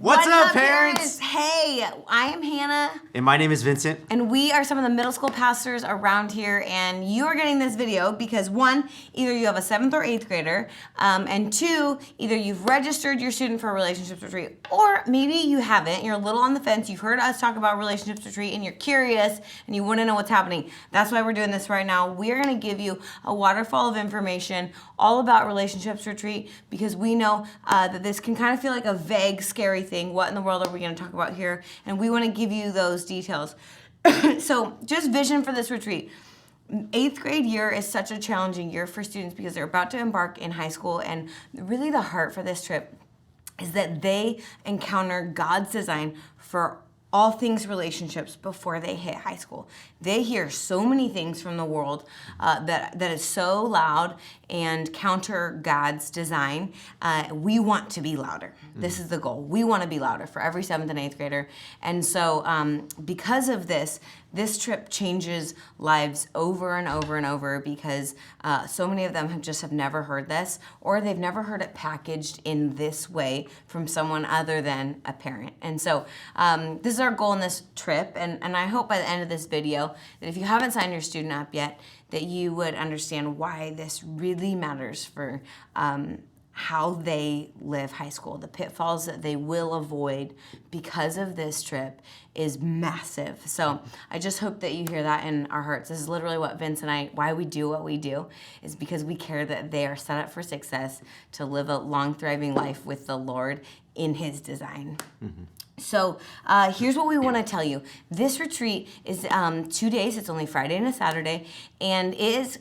What's up, parents? Hey, I am Hannah. And my name is Vincent. And we are some of the middle school pastors around here. And you are getting this video because one, either you have a 7th or 8th grader. And two, either you've registered your student for a relationships retreat, or maybe you haven't. You're a little on the fence. You've heard us talk about relationships retreat and you're curious and you want to know what's happening. That's why we're doing this right now. We are going to give you a waterfall of information all about relationships retreat because we know that this can kind of feel like a vague, scary thing. What in the world are we going to talk about here? And we want to give you those details. So just vision for this retreat. 8th grade year is such a challenging year for students because they're about to embark in high school, and really the heart for this trip is that they encounter God's design for all things relationships before they hit high school. They hear so many things from the world that is so loud and counter God's design. We want to be louder. This is the goal. We want to be louder for every 7th and 8th grader. And so because of this trip changes lives over and over and over because so many of them have never heard this, or they've never heard it packaged in this way from someone other than a parent. And so this is our goal in this trip, and I hope by the end of this video that if you haven't signed your student up yet, that you would understand why this really matters for how they live high school. The pitfalls that they will avoid because of this trip is massive. So I just hope that you hear that in our hearts. This is literally what Vince and I, why we do what we do, is because we care that they are set up for success to live a long, thriving life with the Lord in His design. Mm-hmm. So here's what we want to tell you. This retreat is 2 days. It's only Friday and a Saturday, and it is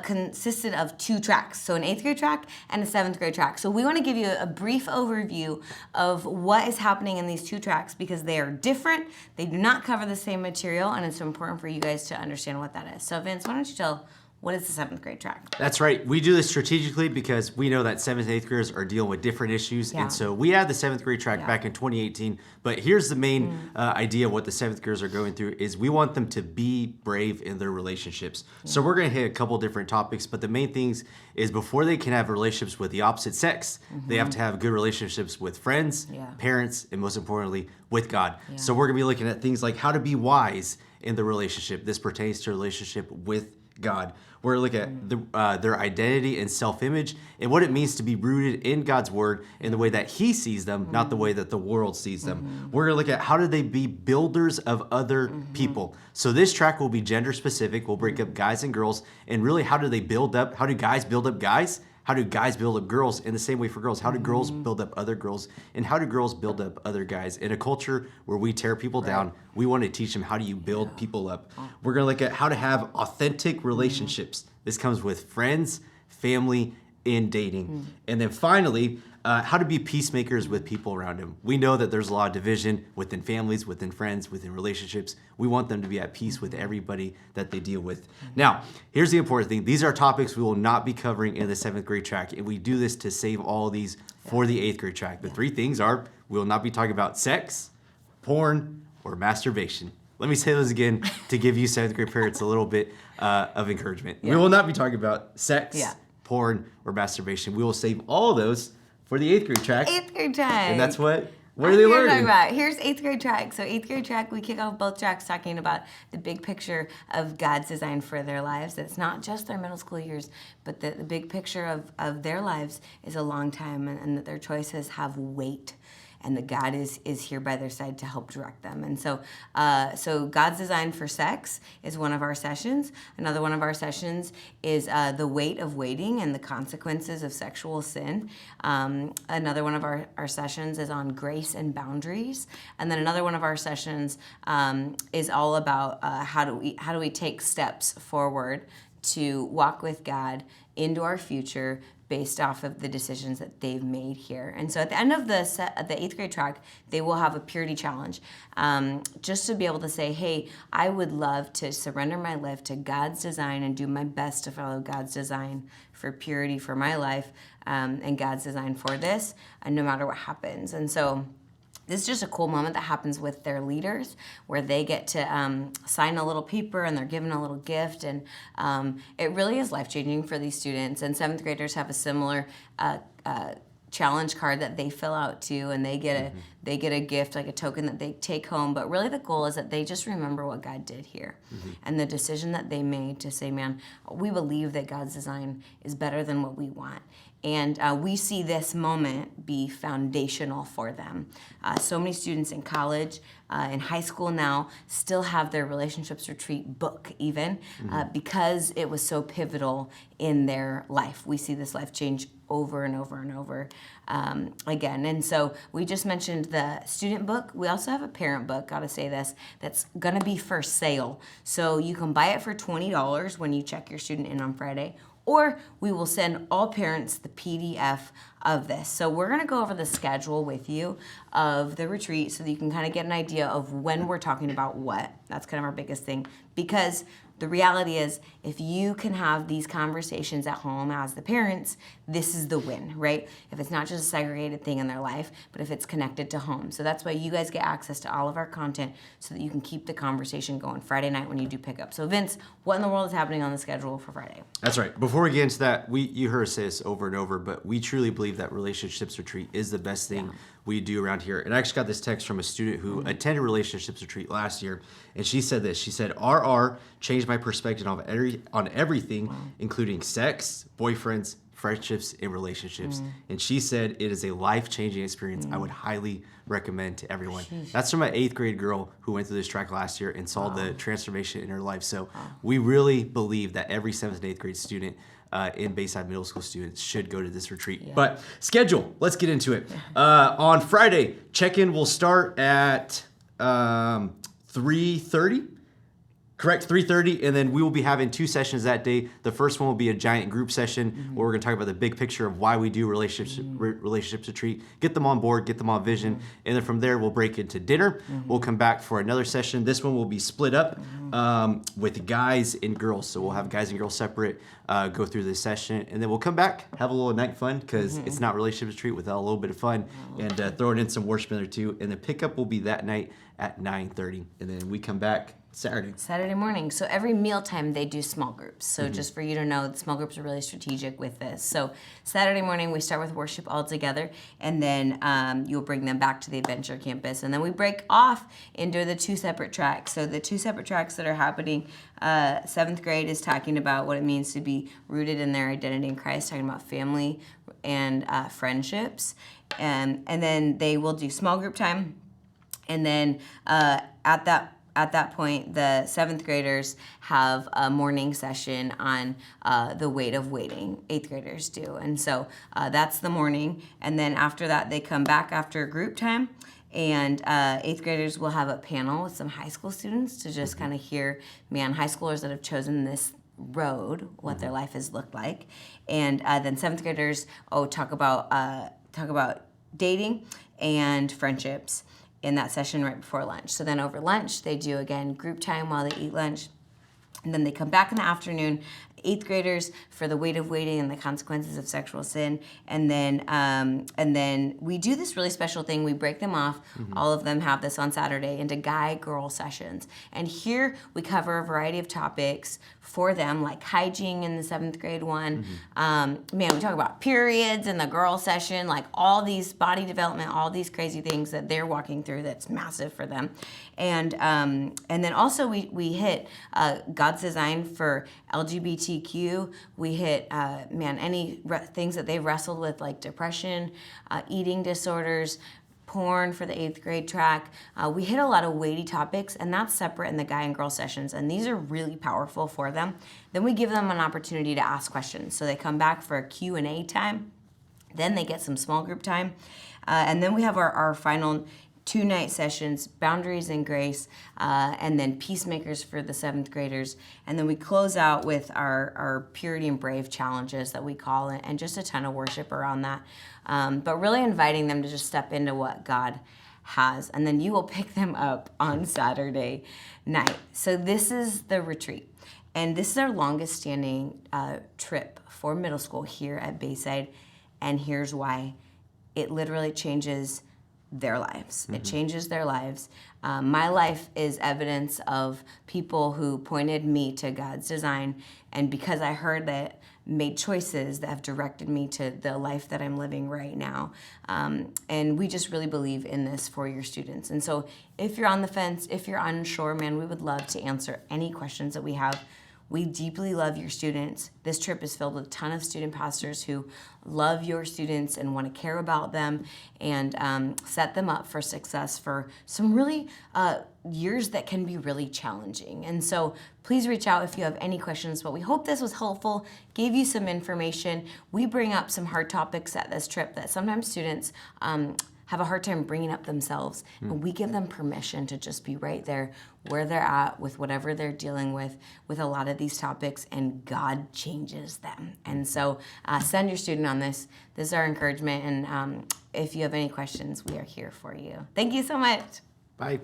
consisted of 2 tracks, so an 8th grade track and a 7th grade track. So we want to give you a brief overview of what is happening in these 2 tracks because they are different, they do not cover the same material, and it's important for you guys to understand what that is. So Vince, why don't you tell what is the 7th grade track? That's right. We do this strategically because we know that 7th and 8th graders are dealing with different issues. Yeah. And so we had the 7th grade track back in 2018. But here's the main idea of what the 7th graders are going through is we want them to be brave in their relationships. Yeah. So we're going to hit a couple different topics. But the main things is before they can have relationships with the opposite sex, they have to have good relationships with friends, parents, and most importantly, with God. Yeah. So we're going to be looking at things like how to be wise in the relationship. This pertains to a relationship with God. We're going to look at their identity and self-image and what it means to be rooted in God's word in the way that He sees them, not the way that the world sees them. We're going to look at how do they be builders of other people. So this track will be gender specific. We'll break up guys and girls, and really how do they build up? How do guys build up guys? How do guys build up girls? In the same way for girls, how do girls build up other girls? And how do girls build up other guys? In a culture where we tear people down, we want to teach them how do you build people up. We're going to look at how to have authentic relationships. This comes with friends, family, and dating. And then finally, how to be peacemakers with people around them. We know that there's a lot of division within families, within friends, within relationships. We want them to be at peace with everybody that they deal with. Now, here's the important thing. These are topics we will not be covering in the 7th grade track, and we do this to save all of these for the 8th grade track. The 3 things are we will not be talking about sex, porn, or masturbation. Let me say those again to give you 7th grade parents a little bit of encouragement. We will not be talking about sex, porn, or masturbation. We will save all those for the 8th grade track. 8th grade track. And that's what are they learning? Here's 8th grade track. So 8th grade track, we kick off both tracks talking about the big picture of God's design for their lives. It's not just their middle school years, but the big picture of their lives is a long time, and that their choices have weight. And that God is here by their side to help direct them. And so God's design for sex is one of our sessions. Another one of our sessions is the weight of waiting and the consequences of sexual sin. Another one of our sessions is on grace and boundaries. And then another one of our sessions is all about how do we take steps forward to walk with God into our future based off of the decisions that they've made here. And so at the end of the 8th grade track, they will have a purity challenge, just to be able to say, hey, I would love to surrender my life to God's design and do my best to follow God's design for purity for my life, and God's design for this, and no matter what happens. And so this is just a cool moment that happens with their leaders where they get to sign a little paper and they're given a little gift. And it really is life-changing for these students. And 7th graders have a similar challenge card that they fill out too, and they get a gift, like a token that they take home. But really the goal is that they just remember what God did here and the decision that they made to say, man, we believe that God's design is better than what we want. And we see this moment be foundational for them. So many students in college, in high school now, still have their relationships retreat book even because it was so pivotal in their life. We see this life change over and over and over again. And so we just mentioned the student book. We also have a parent book, gotta say this, that's gonna be for sale. So you can buy it for $20 when you check your student in on Friday, or we will send all parents the PDF of this. So we're gonna go over the schedule with you of the retreat so that you can kind of get an idea of when we're talking about what. That's kind of our biggest thing, because the reality is, if you can have these conversations at home as the parents, this is the win, right? If it's not just a segregated thing in their life, but if it's connected to home. So that's why you guys get access to all of our content so that you can keep the conversation going Friday night when you do pick up. So Vince, what in the world is happening on the schedule for Friday? That's right. Before we get into that, you heard us say this over and over, but we truly believe that Relationships Retreat is the best thing we do around here. And I actually got this text from a student who attended Relationships Retreat last year, and she said this. She said, RR changed my perspective on everything, including sex, boyfriends, friendships, and relationships. And she said it is a life-changing experience I would highly recommend to everyone. That's from an 8th grade girl who went through this track last year and saw the transformation in her life. So we really believe that every 7th and 8th grade student in Bayside Middle School students should go to this retreat. But schedule, let's get into it. On Friday, check-in will start at 3:30. Correct, 3:30, and then we will be having 2 sessions that day. The first one will be a giant group session where we're going to talk about the big picture of why we do relationships retreat, get them on board, get them on vision, and then from there we'll break into dinner. We'll come back for another session. This one will be split up with guys and girls, so we'll have guys and girls separate, go through this session, and then we'll come back, have a little night fun, because it's not relationships retreat without a little bit of fun, and throwing in some worship in there too. And the pickup will be that night at 9:30, and then we come back Saturday morning. So every mealtime they do small groups. So just for you to know, the small groups are really strategic with this. So Saturday morning we start with worship all together, and then you'll bring them back to the Adventure Campus, and then we break off into the 2 separate tracks. So the 2 separate tracks that are happening, 7th grade is talking about what it means to be rooted in their identity in Christ, talking about family and friendships, and then they will do small group time, and then at that point, the 7th graders have a morning session on the weight of waiting. 8th graders do. And so that's the morning. And then after that, they come back after group time. And 8th graders will have a panel with some high school students to just kind of hear, high schoolers that have chosen this road, what their life has looked like. And then 7th graders talk about dating and friendships in that session right before lunch. So then over lunch, they do, again, group time while they eat lunch. And then they come back in the afternoon, 8th graders for the weight of waiting and the consequences of sexual sin. And then we do this really special thing. We break them off. All of them have this on Saturday into guy-girl sessions. And here we cover a variety of topics for them, like hygiene in the 7th grade one. We talk about periods in the girl session, like all these body development, all these crazy things that they're walking through that's massive for them. And then also we hit God's design for LGBTQ. We hit things that they've wrestled with, like depression, eating disorders, porn for the 8th grade track. We hit a lot of weighty topics, and that's separate in the guy and girl sessions, and these are really powerful for them. Then we give them an opportunity to ask questions. So they come back for a Q&A time. Then they get some small group time. And then we have our final 2-night sessions, Boundaries and Grace, and then Peacemakers for the 7th graders. And then we close out with our Purity and Brave challenges that we call it, and just a ton of worship around that. But really inviting them to just step into what God has. And then you will pick them up on Saturday night. So this is the retreat. And this is our longest standing trip for middle school here at Bayside. And here's why. It literally changes their lives. It changes their lives. My life is evidence of people who pointed me to God's design, and because I heard that, made choices that have directed me to the life that I'm living right now. And we just really believe in this for your students. And so if you're on the fence, if you're unsure, man, we would love to answer any questions that we have. We deeply love your students. This trip is filled with a ton of student pastors who love your students and want to care about them and set them up for success for some really years that can be really challenging. And so please reach out if you have any questions, but we hope this was helpful, gave you some information. We bring up some hard topics at this trip that sometimes students have a hard time bringing up themselves, and we give them permission to just be right there where they're at with whatever they're dealing with a lot of these topics, and God changes them. And so send your student on this. This is our encouragement, and if you have any questions, we are here for you. Thank you so much. Bye.